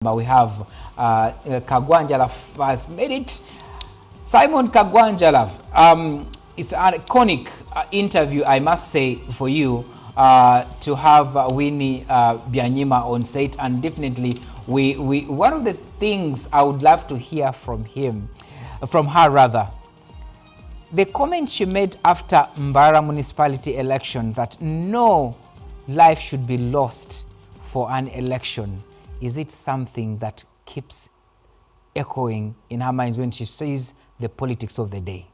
But we have Kagwanjala has made it. Simon Kagwanjala, it's an iconic interview, I must say, for you to have Winnie Byanyima on set, and definitely one of the things I would love to hear from her, the comment she made after Mbara municipality election, that no life should be lost for an election. Is it something that keeps echoing in her mind when she sees the politics of the day?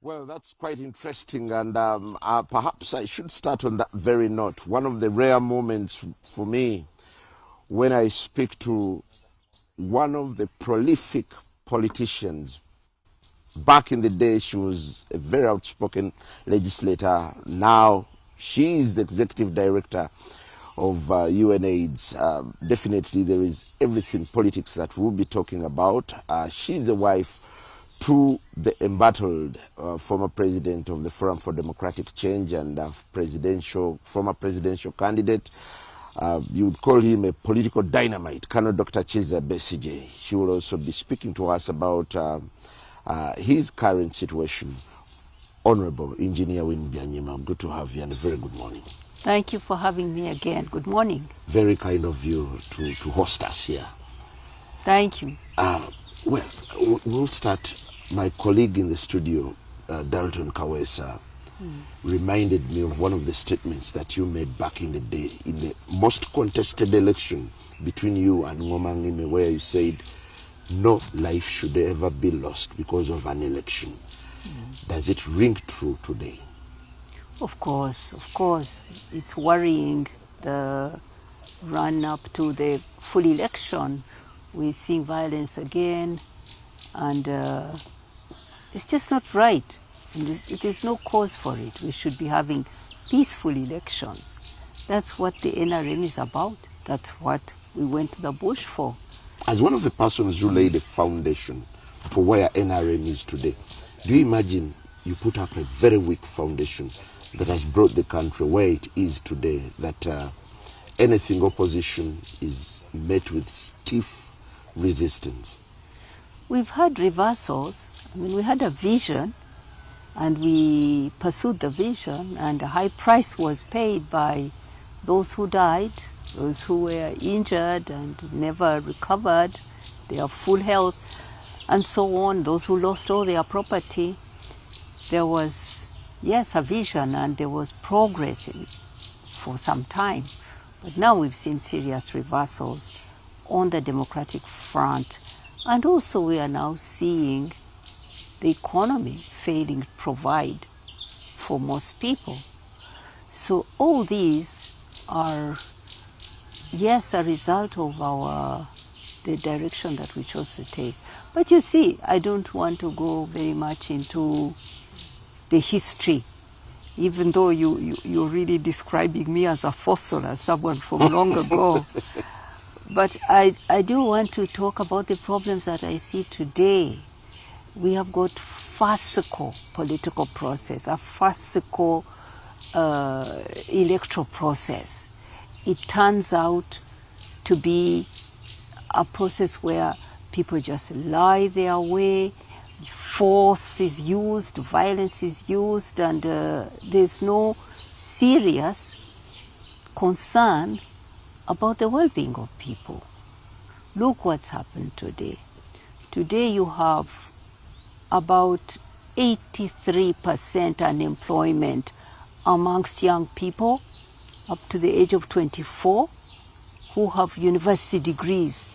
Well, that's quite interesting, and perhaps I should start on that very note. One of the rare moments for me when I speak to one of the prolific politicians. Back in the day, she was a very outspoken legislator. Now, she is the executive director of UNAIDS. Definitely, there is everything politics that we'll be talking about. She's a wife to the embattled former president of the Forum for Democratic Change and former presidential candidate. You would call him a political dynamite, Colonel Dr. Chiza Besigye. She will also be speaking to us about his current situation. Honorable Engineer Winnie Byanyima, good to have you, and a very good morning. Thank you for having me again. Good morning. Very kind of you to host us here. Thank you. Well, we'll start. My colleague in the studio, Dalton Kawesa, reminded me of one of the statements that you made back in the day, in the most contested election between you and Ngomangime, where you said, no life should ever be lost because of an election. Does it ring true today? Of course. It's worrying, the run-up to the full election. We're seeing violence again, and it's just not right. It is no cause for it. We should be having peaceful elections. That's what the NRM is about. That's what we went to the bush for. As one of the persons who laid a foundation for where NRM is today, do you imagine you put up a very weak foundation that has brought the country where it is today, that anything opposition is met with stiff resistance? We've had reversals. I mean, we had a vision, and we pursued the vision, and a high price was paid by those who died, those who were injured and never recovered their full health, and so on, those who lost all their property. There was, yes, a vision, and there was progress for some time. But now we've seen serious reversals on the democratic front. And also we are now seeing the economy failing to provide for most people. So all these are, yes, a result of the direction that we chose to take. But you see, I don't want to go very much into the history, even though you're really describing me as a fossil, as someone from long ago. But I do want to talk about the problems that I see today. We have got farcical political process, a farcical electoral process. It turns out to be a process where people just lie their way, force is used, violence is used, and there's no serious concern about the well-being of people. Look what's happened today. Today you have about 83% unemployment amongst young people up to the age of 24 who have university degrees.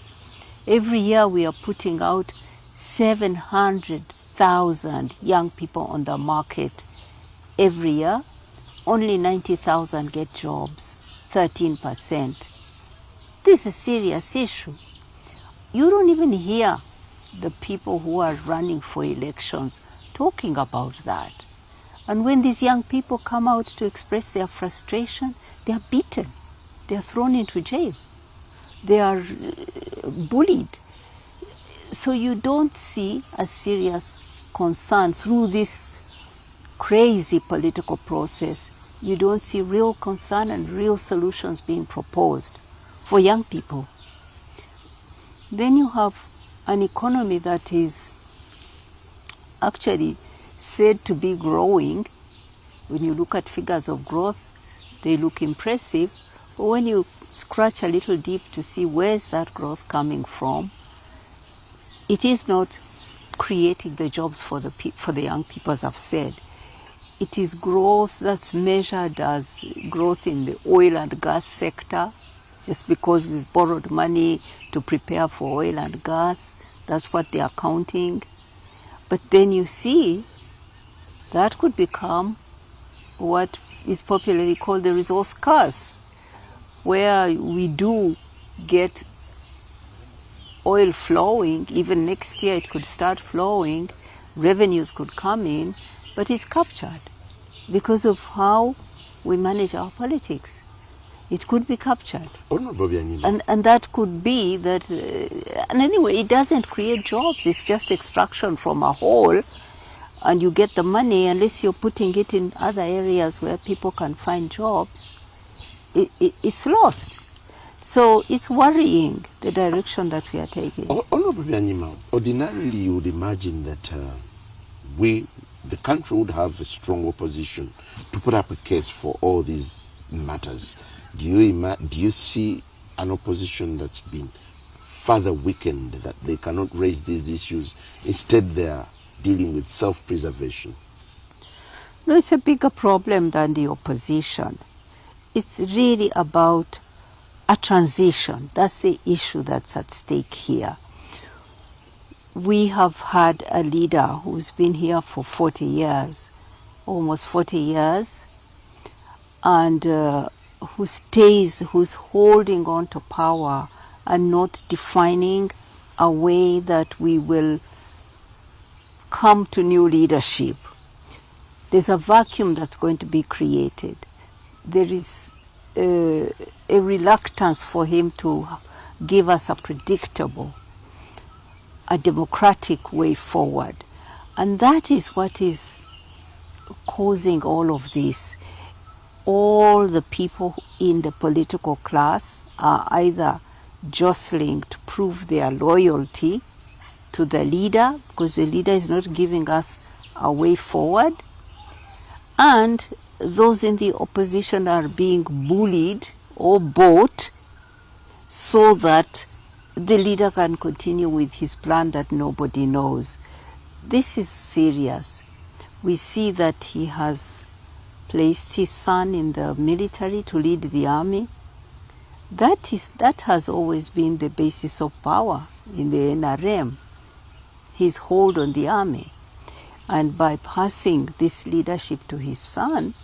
Every year we are putting out 700,000 young people on the market every year. Only 90,000 get jobs, 13%. This is a serious issue. You don't even hear the people who are running for elections talking about that. And when these young people come out to express their frustration, they are beaten. They are thrown into jail. They are bullied. So you don't see a serious concern through this crazy political process you don't see real concern and real solutions being proposed for young people. Then you have an economy that is actually said to be growing. When you look at figures of growth, they look impressive, but when you scratch a little deep to see where's that growth coming from, it is not creating the jobs for the young people, as I've said. It is growth that's measured as growth in the oil and gas sector, just because we've borrowed money to prepare for oil and gas. That's what they are counting. But then you see that could become what is popularly called the resource curse, where we do get oil flowing. Even next year it could start flowing, revenues could come in, but it's captured because of how we manage our politics. It could be captured. And that could be that, and anyway, it doesn't create jobs, it's just extraction from a hole, and you get the money, unless you're putting it in other areas where people can find jobs, it's lost. So it's worrying, the direction that we are taking. Honorable Byanyima, ordinarily you would imagine that the country would have a strong opposition to put up a case for all these matters. Do you see an opposition that's been further weakened, that they cannot raise these issues? Instead, they are dealing with self-preservation. No, it's a bigger problem than the opposition. It's really about a transition. That's the issue that's at stake here. We have had a leader who's been here for 40 years, almost 40 years, and who's holding on to power and not defining a way that we will come to new leadership. There's a vacuum that's going to be created. There is a reluctance for him to give us a predictable, a democratic way forward. And that is what is causing all of this. All the people in the political class are either jostling to prove their loyalty to the leader, because the leader is not giving us a way forward, and those in the opposition are being bullied or bought so that the leader can continue with his plan that nobody knows. This is serious. We see that he has placed his son in the military to lead the army. That has always been the basis of power in the NRM, his hold on the army. And by passing this leadership to his son,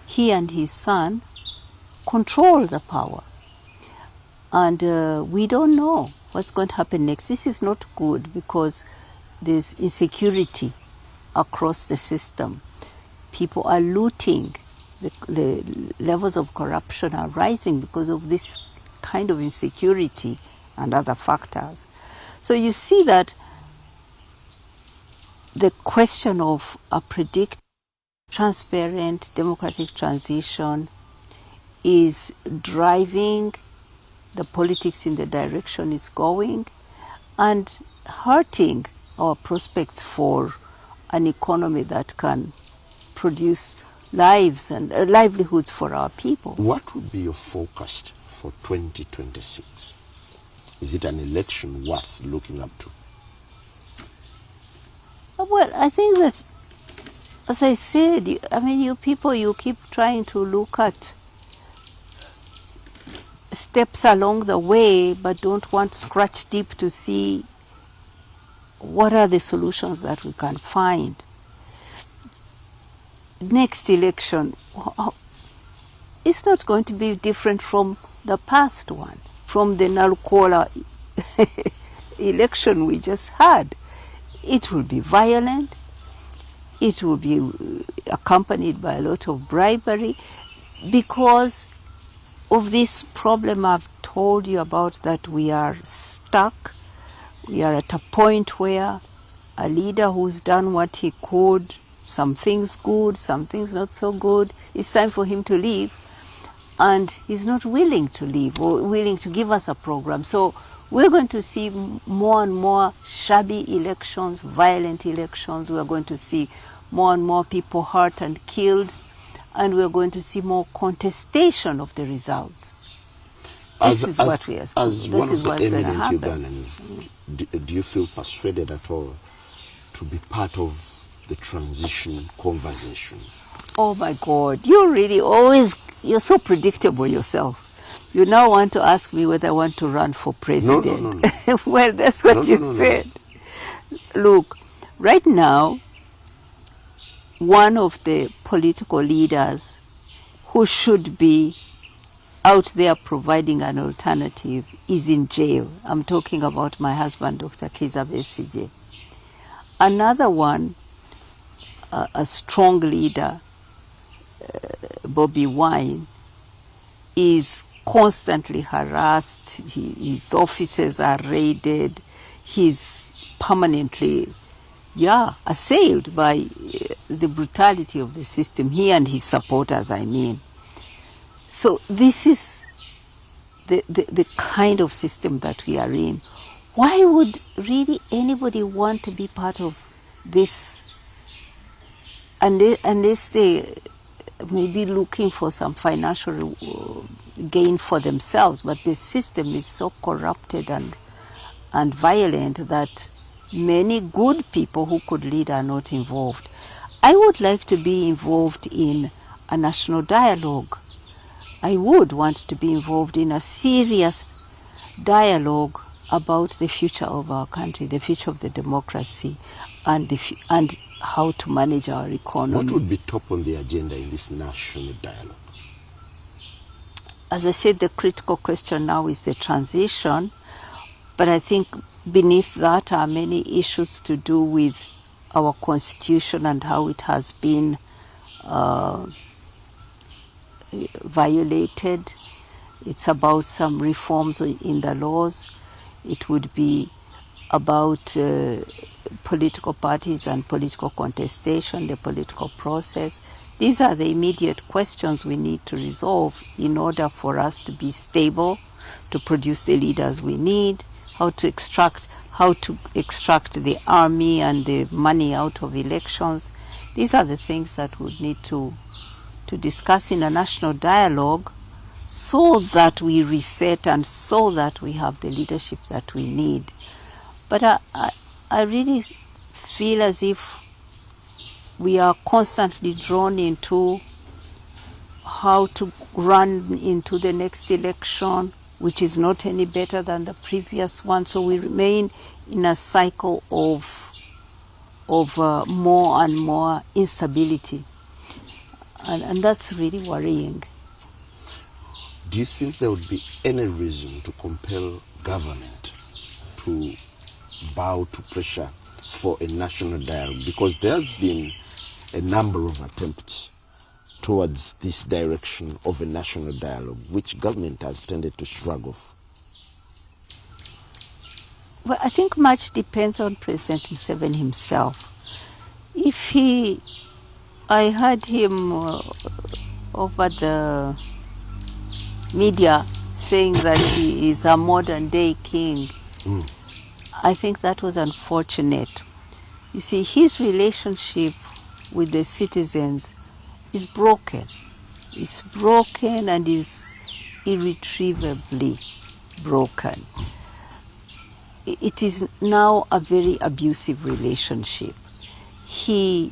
he and his son control the power. And we don't know what's going to happen next. This is not good because there's insecurity across the system. People are looting. The levels of corruption are rising because of this kind of insecurity and other factors. So you see that the question of a predictable, transparent, democratic transition is driving the politics in the direction it's going and hurting our prospects for an economy that can produce lives and livelihoods for our people. What would be your forecast for 2026? Is it an election worth looking up to? Well, I think that, as I said, you people, you keep trying to look at steps along the way, but don't want to scratch deep to see what are the solutions that we can find. Next election, it's not going to be different from the past one, from the Nalcola election we just had. It will be violent. It will be accompanied by a lot of bribery because of this problem I've told you about, that we are stuck. We are at a point where a leader who's done what he could some things good, some things not so good. It's time for him to leave, and he's not willing to leave or willing to give us a program. So we're going to see more and more shabby elections, violent elections. We're going to see more and more people hurt and killed, and we're going to see more contestation of the results. This is what we are. As one of the eminent Ugandans, do you feel persuaded at all to be part of the transition conversation? Oh my God, you're so predictable yourself. You now want to ask me whether I want to run for president. No. Well, that's what you said. Look, right now, one of the political leaders who should be out there providing an alternative is in jail. I'm talking about my husband, Dr. Kizza Besigye. Another one, a strong leader, Bobi Wine, is constantly harassed. His offices are raided. He's permanently, assailed by the brutality of the system. He and his supporters, I mean. So this is the kind of system that we are in. Why would really anybody want to be part of this unless they may be looking for some financial gain for themselves? But the system is so corrupted and violent that many good people who could lead are not involved. I would like to be involved in a national dialogue. I would want to be involved in a serious dialogue about the future of our country, the future of the democracy, and how to manage our economy. What would be top on the agenda in this national dialogue? As I said, the critical question now is the transition, but I think beneath that are many issues to do with our constitution and how it has been violated. It's about some reforms in the laws. It would be about political parties and political contestation, the political process. These are the immediate questions we need to resolve in order for us to be stable, to produce the leaders we need, how to extract the army and the money out of elections. These are the things that we need to discuss in a national dialogue, so that we reset and so that we have the leadership that we need. But I really feel as if we are constantly drawn into how to run into the next election, which is not any better than the previous one. So we remain in a cycle of more and more instability. And that's really worrying. Do you think there would be any reason to compel government to bow to pressure for a national dialogue? Because there's been a number of attempts towards this direction of a national dialogue, which government has tended to shrug off. Well, I think much depends on President Museveni himself. I heard him over the media saying that he is a modern day king. I think that was unfortunate. You see, his relationship with the citizens is broken. It's broken and is irretrievably broken. It is now a very abusive relationship. His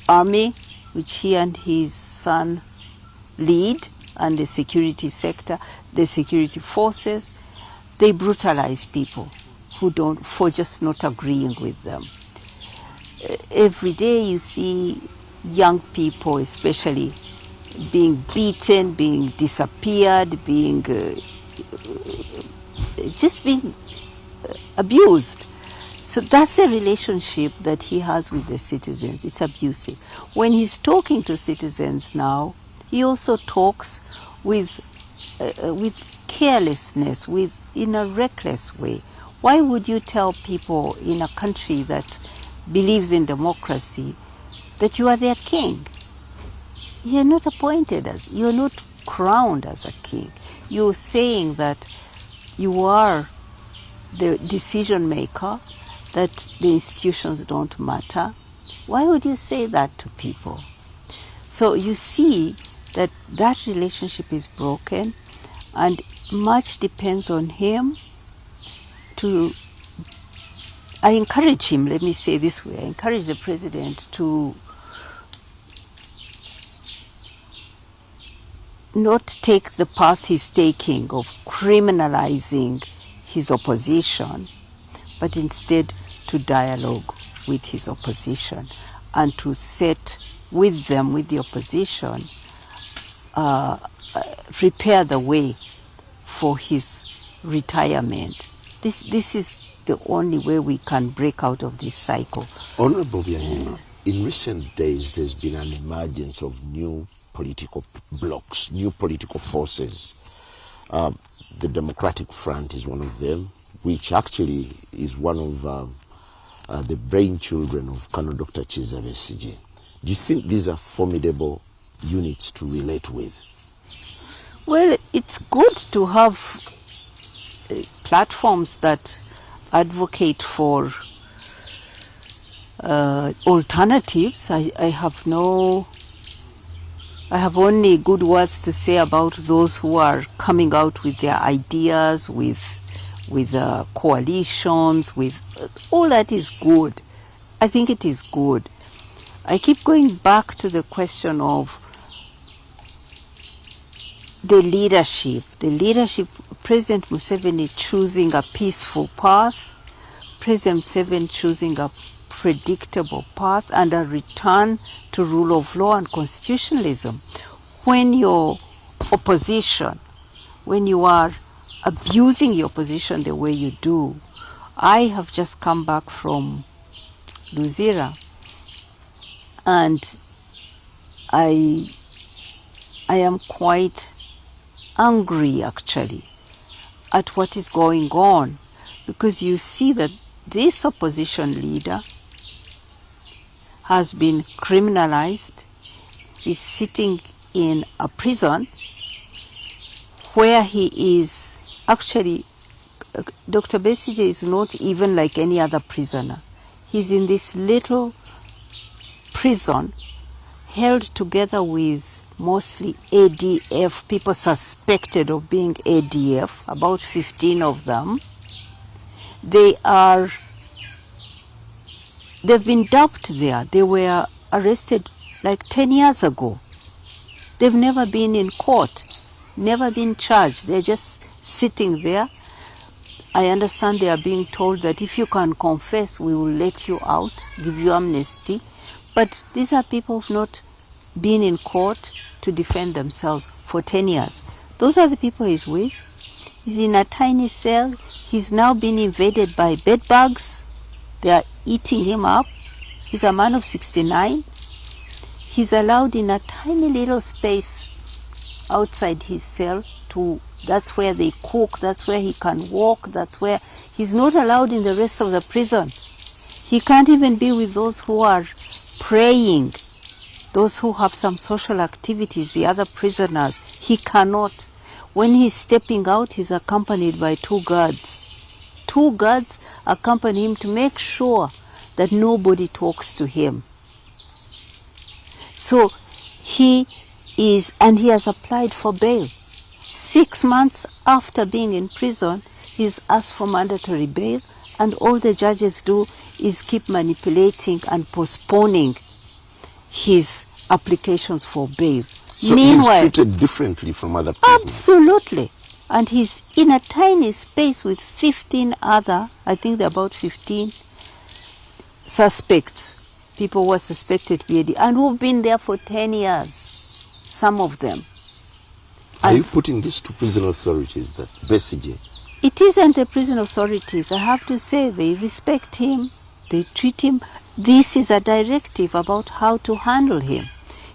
army, which he and his son lead, and the security sector, the security forces, they brutalize people for just not agreeing with them. Every day you see young people especially being beaten, being disappeared, being abused. So that's a relationship that he has with the citizens. It's abusive. When he's talking to citizens now, he also talks with carelessness, in a reckless way. Why would you tell people in a country that believes in democracy, that you are their king. You're not appointed as, you're not crowned as a king. You're saying that you are the decision maker, that the institutions don't matter. Why would you say that to people? So you see that that relationship is broken, and much depends on him to, I encourage him, let me say this way, I encourage the president to not take the path he's taking of criminalizing his opposition, but instead to dialogue with his opposition and to set with them, with the opposition, prepare the way for his retirement. This is the only way we can break out of this cycle. Honorable Byanyima, in recent days there's been an emergence of new political blocs, new political forces. The Democratic Front is one of them, which actually is one of the brainchildren of Colonel Dr. Kizza Besigye. Do you think these are formidable units to relate with? Well, it's good to have platforms that advocate for alternatives. I have only good words to say about those who are coming out with their ideas, with coalitions, with all that is good. I think it is good. I keep going back to the question of the leadership. President Museveni choosing a peaceful path, President Museveni choosing a predictable path, and a return to rule of law and constitutionalism. When your opposition, when you are abusing your position the way you do, I have just come back from Luzira, and I am quite angry actually at what is going on, because you see that this opposition leader has been criminalized, is sitting in a prison where he is actually, Dr. Besigye is not even like any other prisoner. He's in this little prison held together with mostly ADF, people suspected of being ADF, about 15 of them. They've been dumped there. They were arrested like 10 years ago. They've never been in court, never been charged. They're just sitting there. I understand they are being told that if you can confess, we will let you out, give you amnesty. But these are people who've not been in court to defend themselves for 10 years. Those are the people he's with. He's in a tiny cell. He's now been invaded by bed bugs. They are eating him up. He's a man of 69. He's allowed in a tiny little space outside his cell to, that's where they cook, that's where he can walk, that's where he's not allowed in the rest of the prison. He can't even be with those who are praying, those who have some social activities, the other prisoners. He cannot. When he's stepping out, he's accompanied by 2 guards. 2 guards accompany him to make sure that nobody talks to him. So he is, and he has applied for bail. 6 months after being in prison, he's asked for mandatory bail, and all the judges do is keep manipulating and postponing his applications for bail. So meanwhile, he's treated differently from other prisoners? Absolutely. And he's in a tiny space with 15 other, I think there are about 15 suspects, people who are suspected to be AD, and who've been there for 10 years, some of them. Are you putting this to prison authorities, that Besigye? It isn't the prison authorities. I have to say they respect him, they treat him. This is a directive about how to handle him.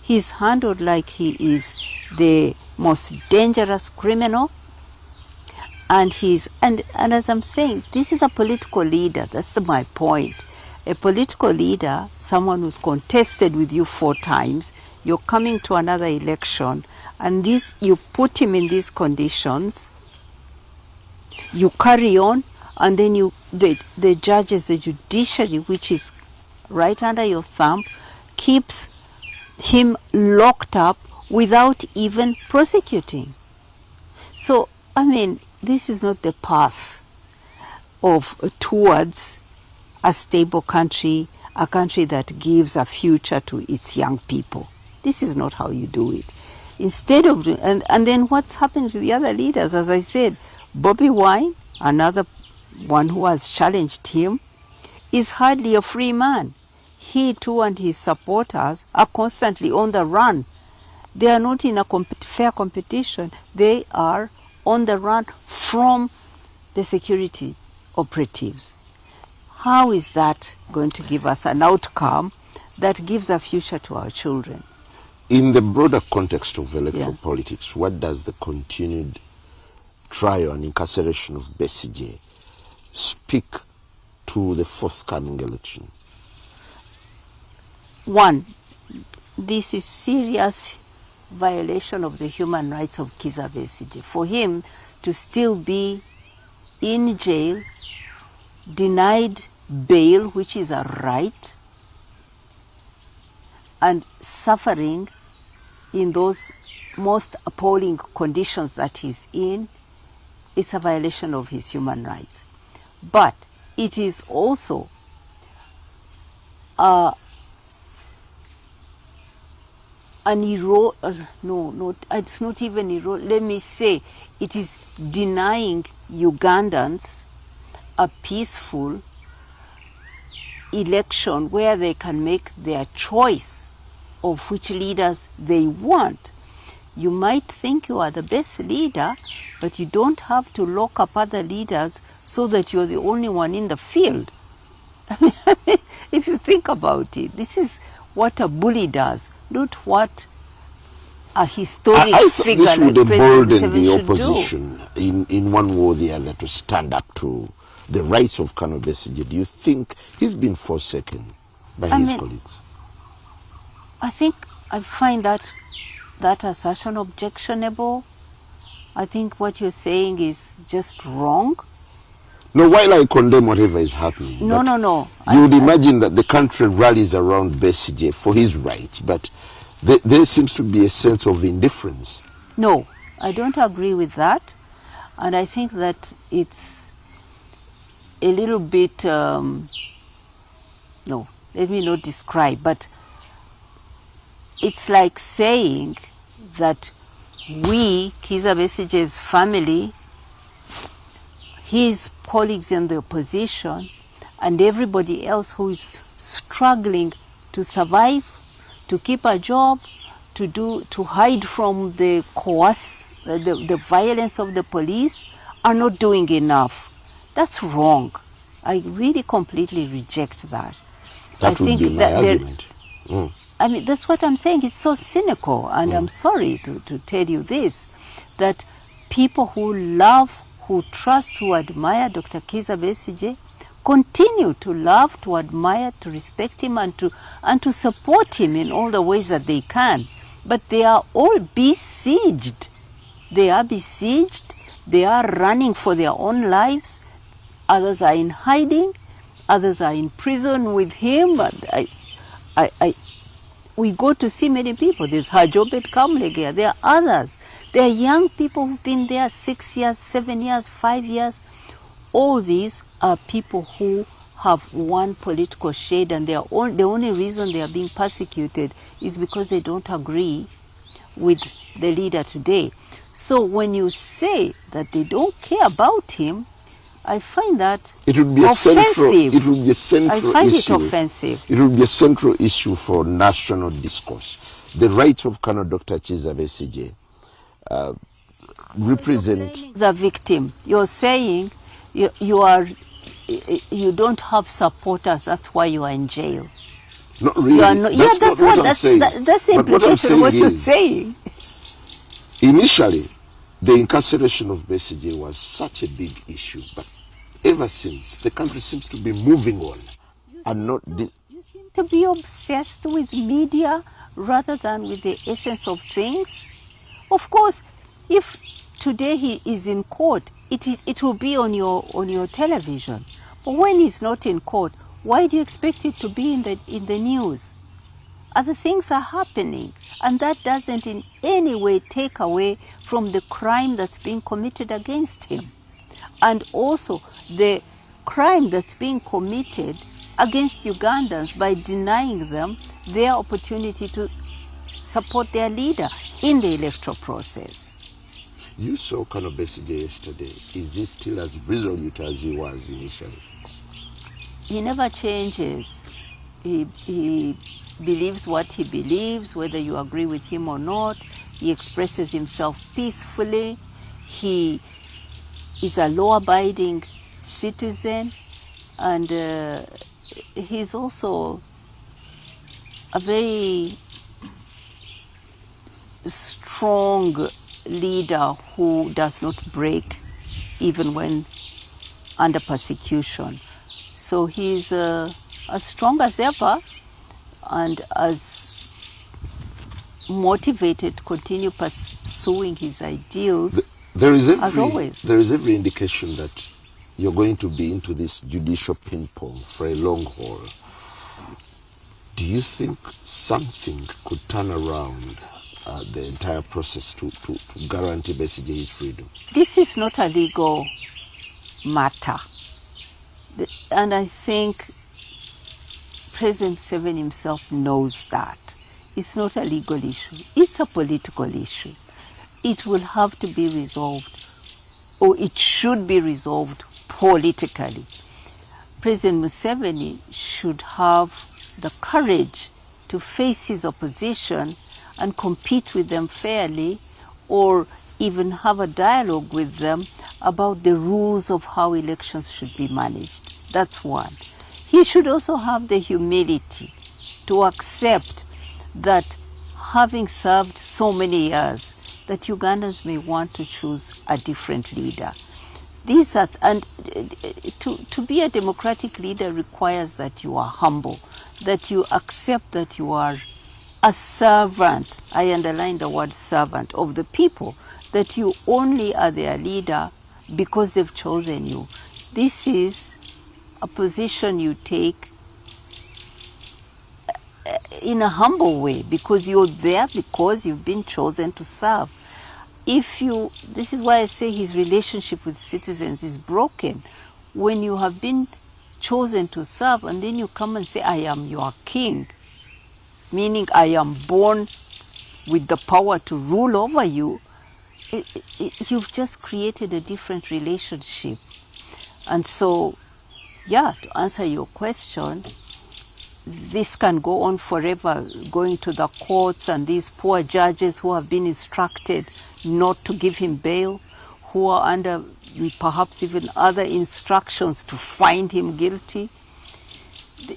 He's handled like he is the most dangerous criminal. And as I'm saying, this is a political leader. That's my point. a political leader, someone who's contested with you 4 times, you're coming to another election, and this, you put him in these conditions, you carry on, and then the judges, the judiciary, which is right under your thumb, keeps him locked up without even prosecuting. So, I mean, this is not the path towards a stable country, a country that gives a future to its young people. This is not how you do it. Instead of, and then what's happened to the other leaders? As I said, Bobby Wine, another one who has challenged him, is hardly a free man. He too and his supporters are constantly on the run. They are not in a fair competition. They are on the run from the security operatives. How is that going to give us an outcome that gives a future to our children? In the broader context of electoral politics, what does the continued trial and incarceration of Besigye speak to the forthcoming election? One, this is serious violation of the human rights of Kizza Besigye. For him to still be in jail, denied bail, which is a right, and suffering in those most appalling conditions that he's in, it's a violation of his human rights. But it is also it's not even let me say, it is denying Ugandans a peaceful election where they can make their choice of which leaders they want. You might think you are the best leader, but you don't have to lock up other leaders so that you're the only one in the field. I mean, if you think about it, this is what a bully does, not what a historic figure this would like embolden the opposition in one way or the other to stand up to the rights of Colonel Besigye. Do you think he's been forsaken by his colleagues? I find that assertion objectionable. I think what you're saying is just wrong. No, while I condemn whatever is happening, no. You would imagine that the country rallies around Besigye for his rights, but there seems to be a sense of indifference. No, I don't agree with that. And I think that it's a little bit, no, let me not describe, but it's like saying that we, Kizza Besigye's family, his colleagues in the opposition, and everybody else who is struggling to survive, to keep a job, to hide from the violence of the police, are not doing enough. That's wrong. I really completely reject that. That would be my argument. I mean, that's what I'm saying. It's so cynical, and I'm sorry to tell you this, that people who love, who trust, who admire Dr. Kizza Besigye continue to love, to admire, to respect him, and to support him in all the ways that they can. But they are all besieged. They are besieged. They are running for their own lives. Others are in hiding. Others are in prison with him. We go to see many people. There's Hajobet Kamlegea. There are others. There are young people who've been there 6 years, 7 years, 5 years. All these are people who have one political shade, and the only reason they are being persecuted is because they don't agree with the leader today. So when you say that they don't care about him, I find that it would be offensive. It would be a central issue. I find it offensive. It would be a central issue for national discourse. The rights of Colonel Dr. Kizza Besigye represent the victim. You're saying you don't have supporters. That's why you are in jail. Not really. That's the implication of what you're saying. Initially, the incarceration of Besigye was such a big issue, but ever since, the country seems to be moving on. and not You seem to be obsessed with media rather than with the essence of things. Of course, if today he is in court, it will be on your television. But when he's not in court, why do you expect it to be in the news? Other things are happening, and that doesn't in any way take away from the crime that's being committed against him. And also the crime that's being committed against Ugandans by denying them their opportunity to support their leader in the electoral process. You saw Colonel Besigye yesterday. Is he still as resolute as he was initially? He never changes. He believes what he believes, whether you agree with him or not. He expresses himself peacefully. He is a law-abiding citizen, and he's also a very strong leader who does not break even when under persecution. So he's as strong as ever and as motivated to continue pursuing his ideals as always. There is every indication that you're going to be into this judicial ping pong for a long haul. Do you think something could turn around the entire process to guarantee Besigye his freedom? This is not a legal matter. And I think President Museveni himself knows that. It's not a legal issue. It's a political issue. It will have to be resolved, or it should be resolved politically. President Museveni should have the courage to face his opposition and compete with them fairly, or even have a dialogue with them about the rules of how elections should be managed. That's one. He should also have the humility to accept that having served so many years, that Ugandans may want to choose a different leader. These are, and to be a democratic leader requires that you are humble, that you accept that you are a servant, I underline the word servant, of the people, that you only are their leader because they've chosen you. This is a position you take in a humble way, because you're there because you've been chosen to serve. This is why I say his relationship with citizens is broken. When you have been chosen to serve and then you come and say, I am your king, meaning I am born with the power to rule over you, you've just created a different relationship. And so, yeah, to answer your question, this can go on forever, going to the courts, and these poor judges who have been instructed not to give him bail, who are under perhaps even other instructions to find him guilty,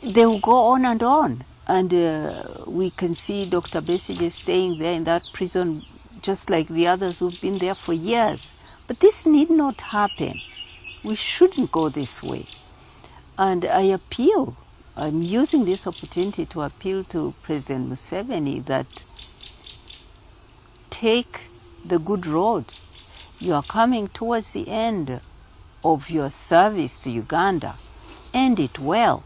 they will go on and on. And we can see Dr. Besigye staying there in that prison just like the others who've been there for years. But this need not happen. We shouldn't go this way. And I'm using this opportunity to appeal to President Museveni that take the good road. You are coming towards the end of your service to Uganda. End it well.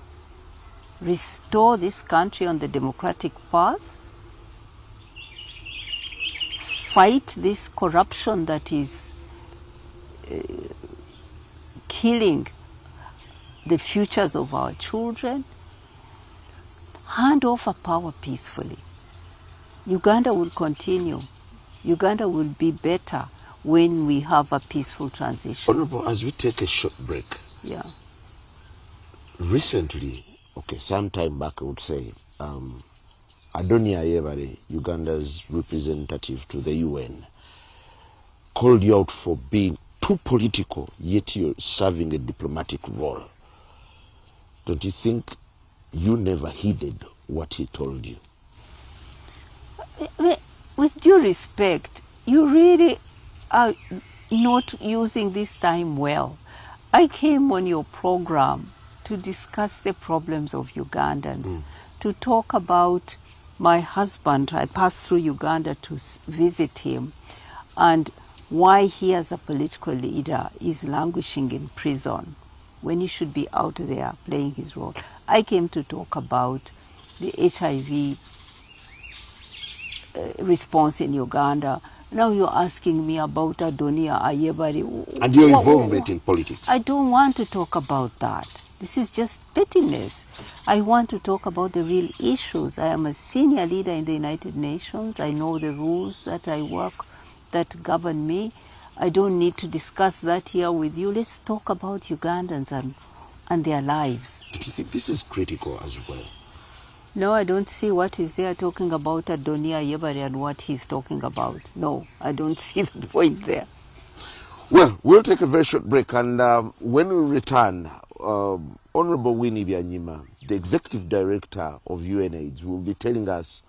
Restore this country on the democratic path. Fight this corruption that is killing the futures of our children. Hand over power peacefully. Uganda will continue. Uganda will be better when we have a peaceful transition. Honorable, as we take a short break, yeah. Recently, some time back I would say, Adonia Yebare, Uganda's representative to the UN, called you out for being too political, yet you're serving a diplomatic role. Don't you think you never heeded what he told you? With due respect, you really are not using this time well. I came on your program to discuss the problems of Ugandans, to talk about my husband. I passed through Uganda to visit him, and why he as a political leader is languishing in prison when he should be out there playing his role. I came to talk about the HIV response in Uganda. Now you're asking me about Adonia Ayebari. And your involvement in politics. I don't want to talk about that. This is just pettiness. I want to talk about the real issues. I am a senior leader in the United Nations. I know the rules that I work that govern me. I don't need to discuss that here with you. Let's talk about Ugandans and their lives. Do you think this is critical as well? No, I don't see what is there talking about Adonia Ayebari and what he's talking about. No, I don't see the point there. Well, we'll take a very short break, and when we return, Honorable Winnie Byanyima, the Executive Director of UNAIDS, will be telling us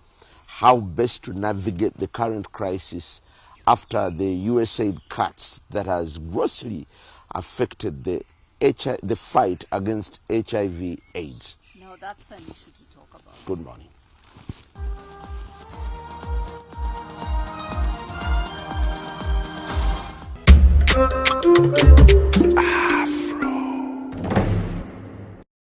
how best to navigate the current crisis after the USAID cuts that has grossly affected the fight against HIV/AIDS. No, that's an issue to talk about. Good morning.